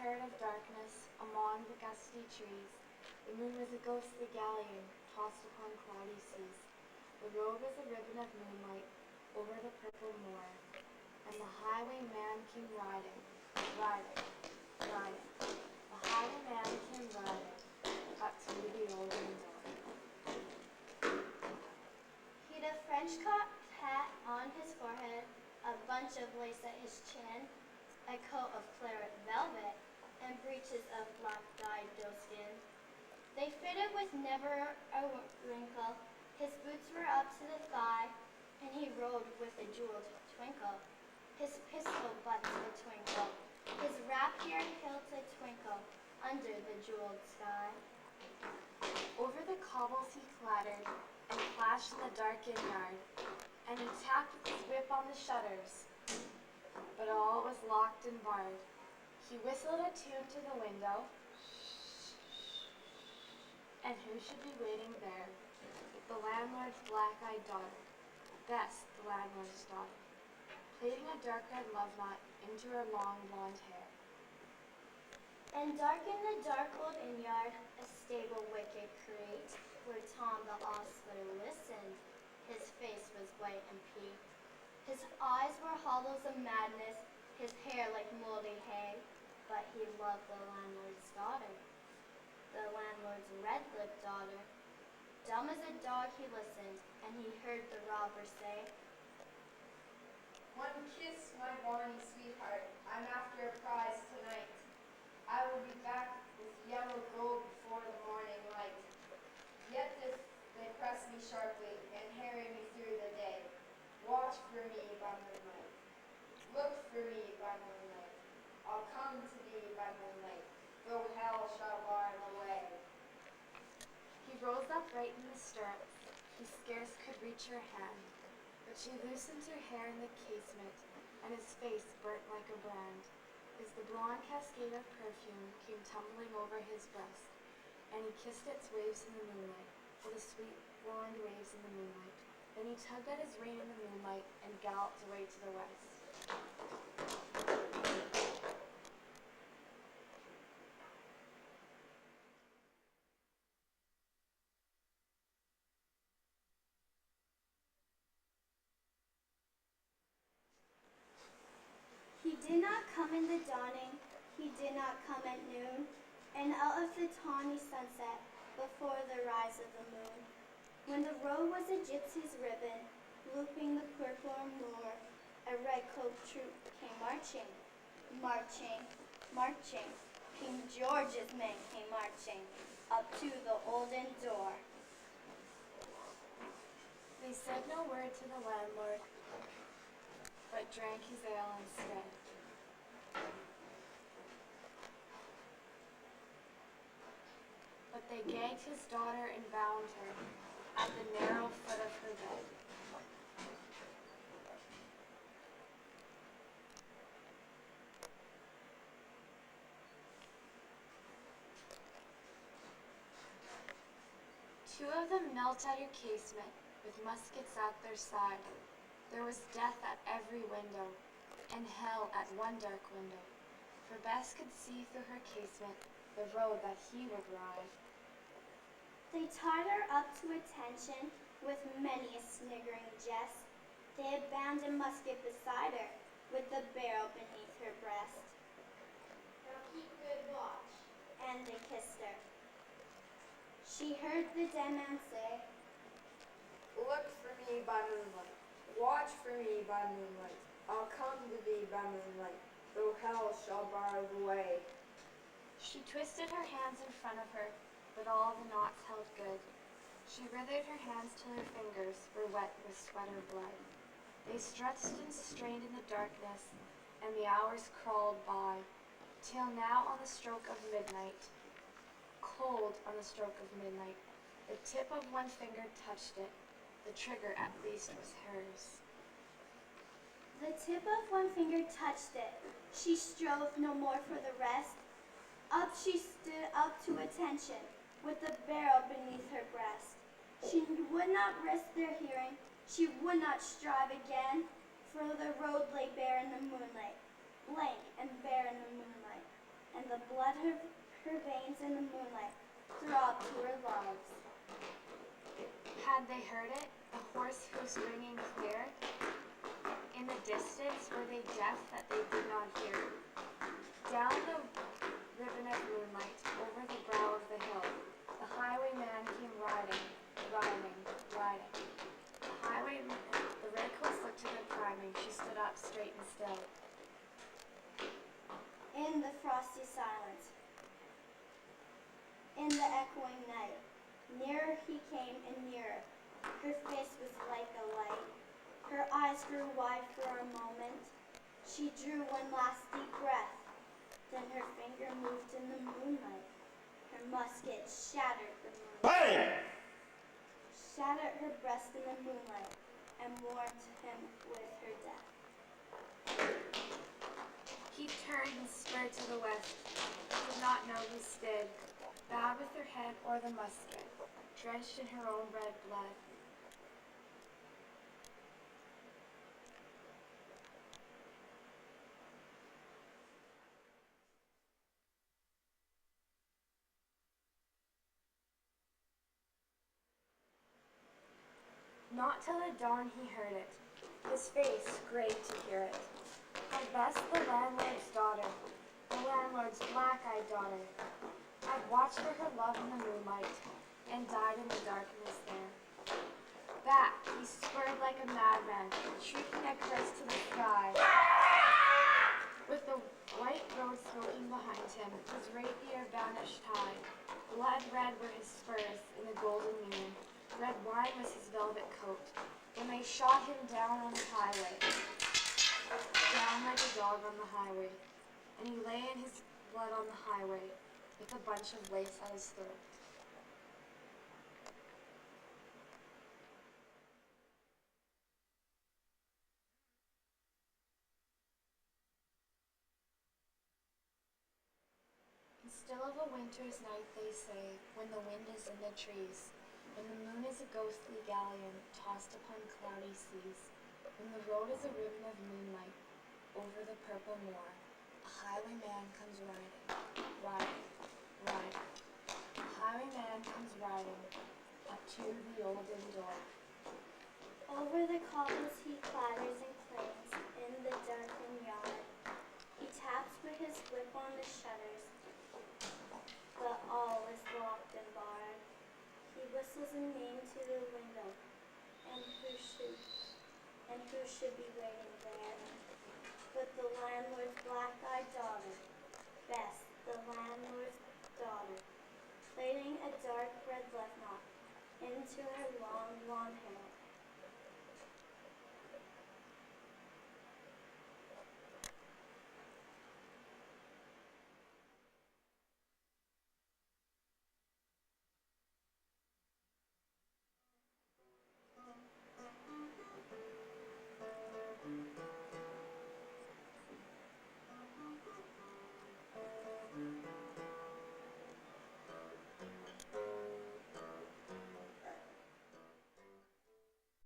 comparative darkness among the gusty trees. The moon was a ghostly galleon tossed upon cloudy seas. The road was a ribbon of moonlight over the purple moor, and the highwayman came riding, riding, riding. The highwayman came riding up through the olden door. He'd a French cocked hat on his forehead, a bunch of lace at his chin, a coat of claret velvet, and breeches of black dyed doeskin. They fitted with never a wrinkle. His boots were up to the thigh, and he rode with a jeweled twinkle. His pistol butts would twinkle, his rapier hilt a twinkle under the jeweled sky. Over the cobbles he clattered and clashed in the darkened yard, and he tapped with his whip on the shutters, but all was locked and barred. He whistled a tune to the window, and who should be waiting there but the landlord's black-eyed daughter, Bess, the landlord's daughter, plaiting a dark red love knot into her long blonde hair. And dark in the dark old inn-yard, a stable wicket crate, where Tom the ostler listened. His face was white and peaked. His eyes were hollows of madness, his hair like moldy hay, but he loved the landlord's daughter, the landlord's red-lipped daughter. Dumb as a dog he listened, and he heard the robber say, "One kiss, my bonny sweetheart, I'm after a prize tonight. I will be back with yellow gold before the morning light. Yet if they press me sharply and harry me through the day, watch for me by moonlight. Look for me by moonlight. I'll come to thee by moonlight, though hell shall bar the way." He rose upright in the stirrups. He scarce could reach her hand, but she loosened her hair in the casement, and his face burnt like a brand, as the blonde cascade of perfume came tumbling over his breast, and he kissed its waves in the moonlight, for the sweet blonde waves in the moonlight. Then he tugged at his rein in the moonlight and galloped away to the west. He did not come in the dawning, he did not come at noon, and out of the tawny sunset before the rise of the moon. When the road was a gypsy's ribbon, looping the purple moor, a red-cloaked troop came marching, marching, marching. King George's men came marching up to the olden door. They said no word to the landlord, but drank his ale instead. But they gagged his daughter and bound her at the narrow foot of her bed. Two of them knelt at her casement, with muskets at their side. There was death at every window, and hell at one dark window, for Bess could see through her casement the road that he would ride. They tied her up to attention with many a sniggering jest. They had bound a musket beside her, with the barrel beneath her breast. Now keep good watch. And they kissed her. She heard the dead man say, Look for me by moonlight. Watch for me by moonlight. I'll come to thee by moonlight, though hell shall bar the way. She twisted her hands in front of her, but all the knots held good. She writhed her hands till her fingers were wet with sweat or blood. They stretched and strained in the darkness, and the hours crawled by, till now on the stroke of midnight, cold on the stroke of midnight, the tip of one finger touched it. The trigger at least was hers. The tip of one finger touched it. She strove no more for the rest. Up she stood up to attention, with the barrel beneath her breast. She would not risk their hearing, she would not strive again, for the road lay bare in the moonlight, blank and bare in the moonlight, and the blood of her veins in the moonlight throbbed to her lungs. Had they heard it, the hoarse hoofs ringing clear? In the distance, were they deaf that they did not hear? Down the ribbon of moonlight, over the brow of the hill, the highwayman came riding, riding, riding. The redcoats looked to them priming. She stood up straight and still. In the frosty silence, in the echoing night, nearer he came and nearer. Her face was like a light. Her eyes grew wide for a moment. She drew one last deep breath. Then her finger moved in the moonlight. Her musket shattered the moonlight. Bang! Shattered her breast in the moonlight and warmed him with her death. He turned and spurred to the west. He did not know who stood, bowed with her head o'er the musket, drenched in her own red blood. Not till the dawn he heard it, his face grave to hear it. At best the landlord's daughter, the landlord's black-eyed daughter, had watched for her love in the moonlight, and died in the darkness there. Back he spurred like a madman, shrieking a curse to the sky. With the white road smoking behind him, his rapier vanished high. Blood red were his spurs in the golden moon. Red wine was his velvet coat, when they shot him down on the highway, down like a dog on the highway, and he lay in his blood on the highway, with a bunch of lace at his throat. And still of a winter's night they say, when the wind is in the trees, when the moon is a ghostly galleon tossed upon cloudy seas, when the road is a ribbon of moonlight over the purple moor, a highwayman comes riding, riding, riding. A highwayman comes riding up to the olden door. Over the cobbles he clatters and clings in the darkened yard. He taps with his whip on the shutters, but all is locked and barred. He whistles a name to the window, and who should be waiting there? But the landlord's black-eyed daughter, Bess, the landlord's daughter, plaiting a dark red left knot into her long blonde hair.